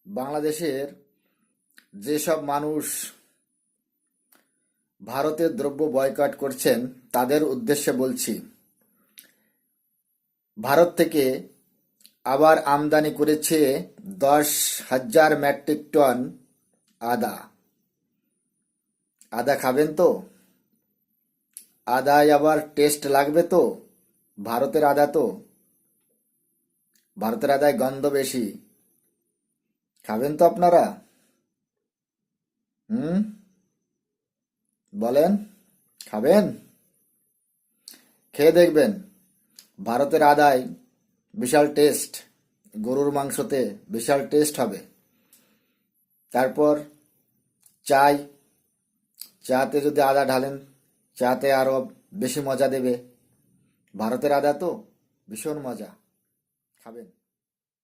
বাংলাদেশের যেসব মানুষ ভারতের দ্রব্য বয়কট করছেন তাদের উদ্দেশ্যে বলছি, ভারত থেকে আবার আমদানি করেছে 10,000 মেট্রিক টন আদা। আদা খাবেন তো? আদায় আবার টেস্ট লাগবে তো? ভারতের আদা তো, ভারতের আদায় গন্ধ বেশি। খাবেন তো আপনারা? হুম, বলেন, খাবেন? খেয়ে দেখবেন, ভারতের আদায় বিশাল টেস্ট, গরুর মাংসতে বিশাল টেস্ট হবে। তারপর চাই, চাতে যদি আদা ঢালেন, চাতে আরো বেশি মজা দেবে। ভারতের আদা তো ভীষণ মজা, খাবেন।